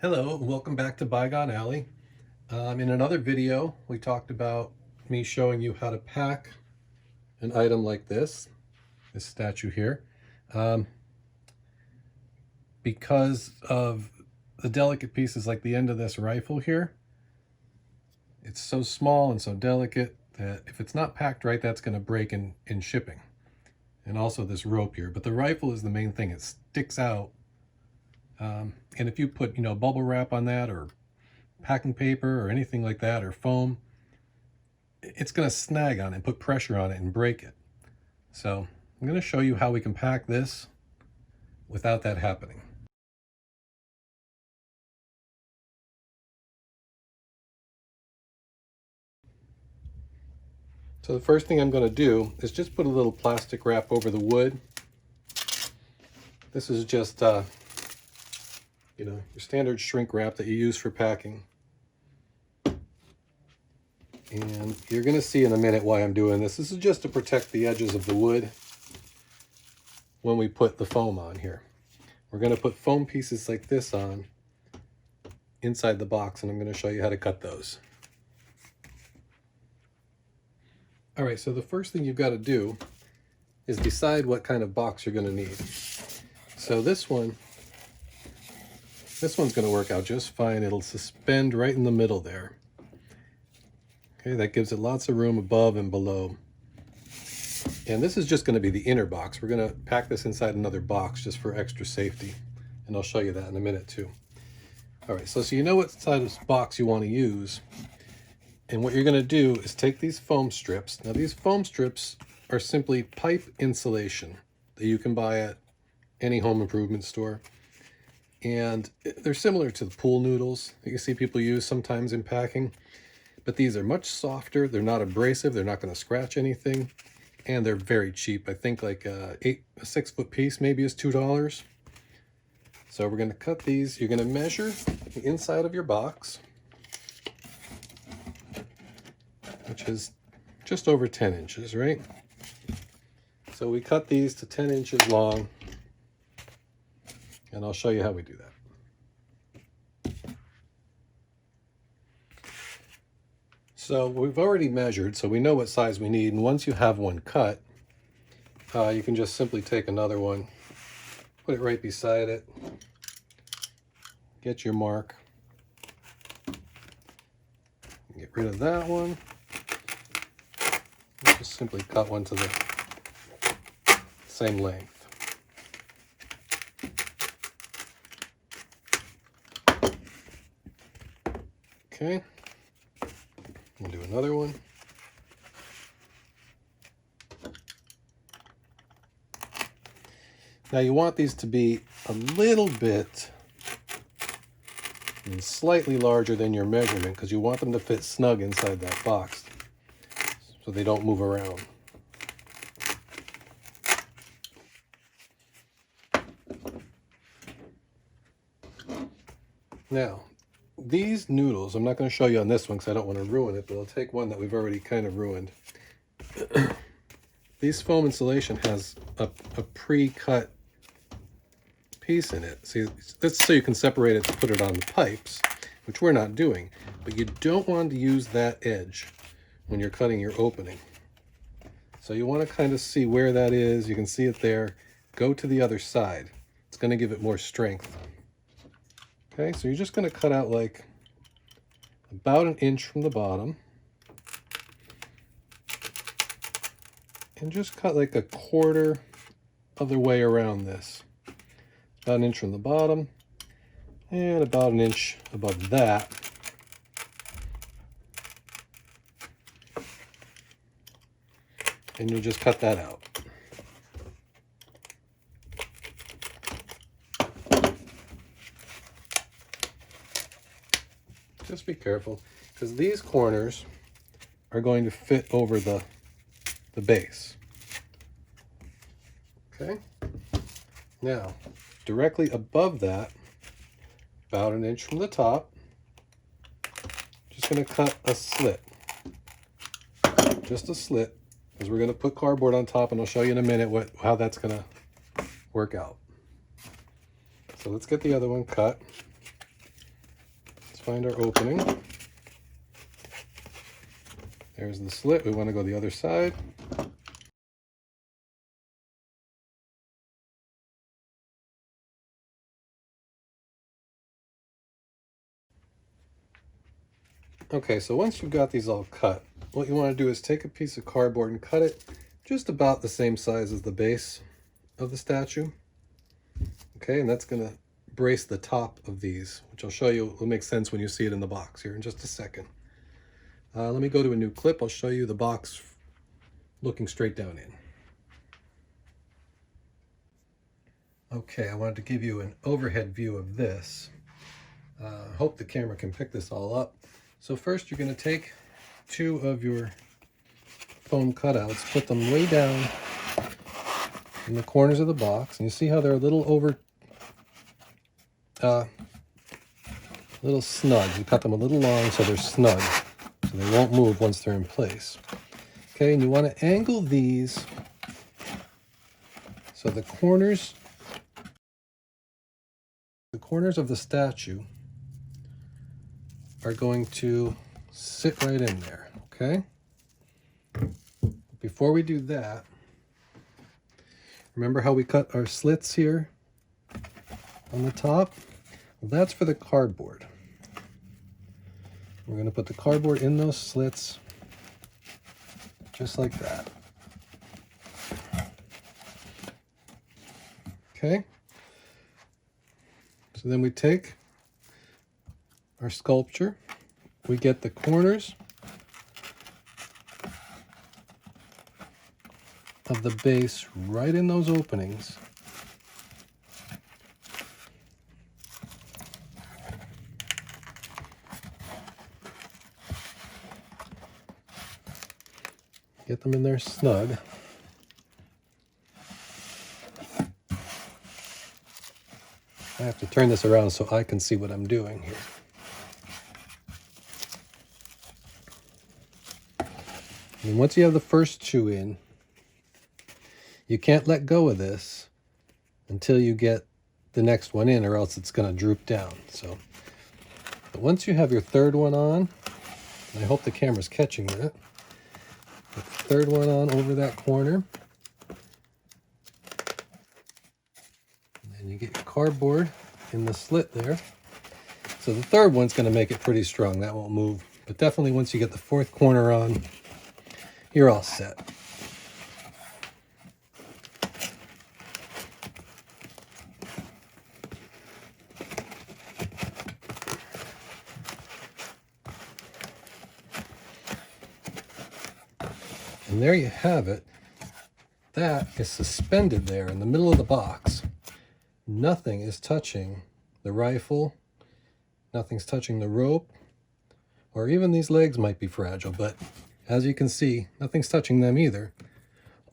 Hello, and welcome back to Bygone Alley. In another video, we talked about me showing you how to pack an item like this statue here. Because of the delicate pieces like the end of this rifle here, it's so small and so delicate that if it's not packed right, that's going to break in shipping. And also this rope here. But the rifle is the main thing. It sticks out. And if you put, bubble wrap on that or packing paper or anything like that or foam, it's going to snag on it and put pressure on it and break it. So I'm going to show you how we can pack this without that happening. So the first thing I'm going to do is just put a little plastic wrap over the wood. This is just your standard shrink wrap that you use for packing. And you're going to see in a minute why I'm doing this. This is just to protect the edges of the wood when we put the foam on here. We're going to put foam pieces like this on inside the box, and I'm going to show you how to cut those. All right, so the first thing you've got to do is decide what kind of box you're going to need. So this one's going to work out just fine. It'll suspend right in the middle there. Okay, that gives it lots of room above and below. And this is just going to be the inner box. We're going to pack this inside another box just for extra safety. And I'll show you that in a minute too. All right, so you know what side of this box you want to use. And what you're going to do is take these foam strips. Now these foam strips are simply pipe insulation that you can buy at any home improvement store. And they're similar to the pool noodles that you see people use sometimes in packing. But these are much softer. They're not abrasive. They're not going to scratch anything. And they're very cheap. I think like a 6-foot piece maybe is $2. So we're going to cut these. You're going to measure the inside of your box, which is just over 10 inches, right? So we cut these to 10 inches long, and I'll show you how we do that. So we've already measured, so we know what size we need, and once you have one cut, you can just simply take another one, put it right beside it, get your mark, get rid of that one, and just simply cut one to the same length. Okay. We'll do another one. Now you want these to be a little bit slightly larger than your measurement because you want them to fit snug inside that box so they don't move around. Now, these noodles, I'm not going to show you on this one because I don't want to ruin it, but I'll take one that we've already kind of ruined. These foam insulation has a pre-cut piece in it. See, that's so you can separate it to put it on the pipes, which we're not doing. But you don't want to use that edge when you're cutting your opening. So you want to kind of see where that is. You can see it there. Go to the other side. It's going to give it more strength. Okay, so you're just going to cut out like about 1 inch from the bottom. And just cut like 1/4 of the way around this. About 1 inch from the bottom and about 1 inch above that. And you'll just cut that out. Just be careful, because these corners are going to fit over the base. Okay? Now, directly above that, about 1 inch from the top, just going to cut a slit. Just a slit, because we're going to put cardboard on top, and I'll show you in a minute how that's going to work out. So let's get the other one cut. find our opening. There's the slit. We want to go the other side. Okay, so once you've got these all cut, what you want to do is take a piece of cardboard and cut it just about the same size as the base of the statue. Okay, and that's going to brace the top of these, which I'll show you will make sense when you see it in the box here in just a second. Let me go to a new clip. I'll show you the box looking straight down in. Okay, I wanted to give you an overhead view of this. Hope the camera can pick this all up. So first you're going to take two of your foam cutouts, put them way down in the corners of the box, and you see how they're a little little snug. You cut them a little long so they're snug, so they won't move once they're in place. Okay, and you want to angle these so the corners of the statue are going to sit right in there, okay? Before we do that, remember how we cut our slits here on the top? Well, that's for the cardboard. We're going to put the cardboard in those slits just like that. Okay? So then we take our sculpture, we get the corners of the base right in those openings. Get them in there snug. I have to turn this around so I can see what I'm doing here. And once you have the first two in, you can't let go of this until you get the next one in, or else it's going to droop down. So, but once you have your third one on, and I hope the camera's catching that, the third one on over that corner, and then you get your cardboard in the slit there. So the third one's going to make it pretty strong. That won't move. But definitely once you get the fourth corner on, you're all set. And there you have it. That is suspended there in the middle of the box. Nothing is touching the rifle. Nothing's touching the rope. Or even these legs might be fragile, but as you can see, nothing's touching them either.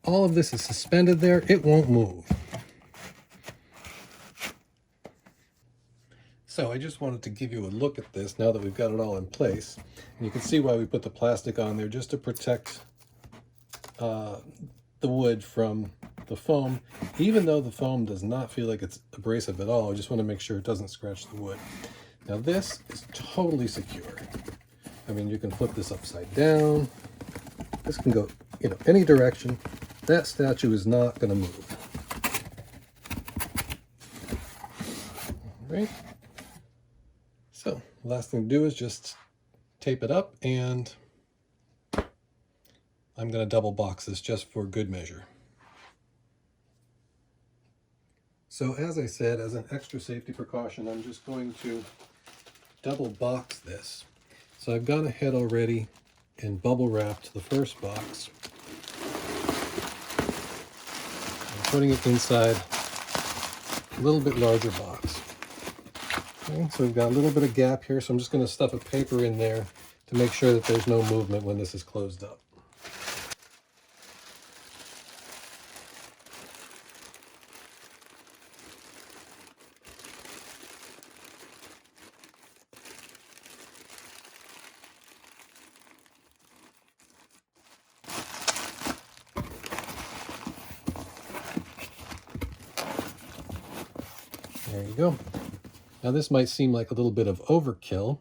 All of this is suspended there. It won't move. So I just wanted to give you a look at this now that we've got it all in place. And you can see why we put the plastic on there, just to protect the wood from the foam. Even though the foam does not feel like it's abrasive at all, I just want to make sure it doesn't scratch the wood. Now this is totally secure. I mean, you can flip this upside down. This can go, any direction. That statue is not going to move. All right. So the last thing to do is just tape it up, and I'm going to double box this just for good measure. So as I said, as an extra safety precaution, I'm just going to double box this. So I've gone ahead already and bubble wrapped the first box. I'm putting it inside a little bit larger box. Okay, so we've got a little bit of gap here, so I'm just going to stuff a paper in there to make sure that there's no movement when this is closed up. There you go. Now this might seem like a little bit of overkill,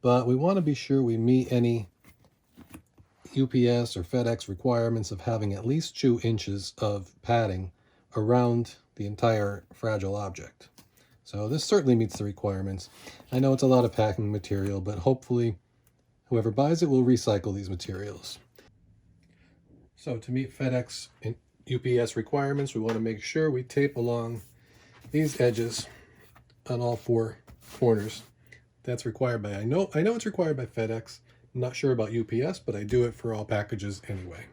but we want to be sure we meet any UPS or FedEx requirements of having at least 2 inches of padding around the entire fragile object. So this certainly meets the requirements. I know it's a lot of packing material, but hopefully whoever buys it will recycle these materials. So to meet FedEx and UPS requirements, we want to make sure we tape along these edges on all 4 corners. That's required by, I know it's required by FedEx. I'm not sure about UPS, but I do it for all packages anyway.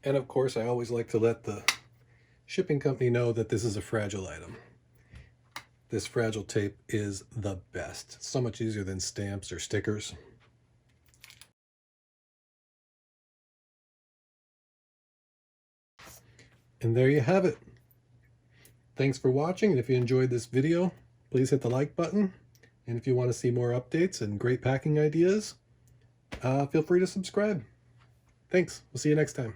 And of course, I always like to let the shipping company know that this is a fragile item. This fragile tape is the best. It's so much easier than stamps or stickers. And there you have it. Thanks for watching, and if you enjoyed this video, please hit the like button. And if you want to see more updates and great packing ideas, feel free to subscribe. Thanks. We'll see you next time.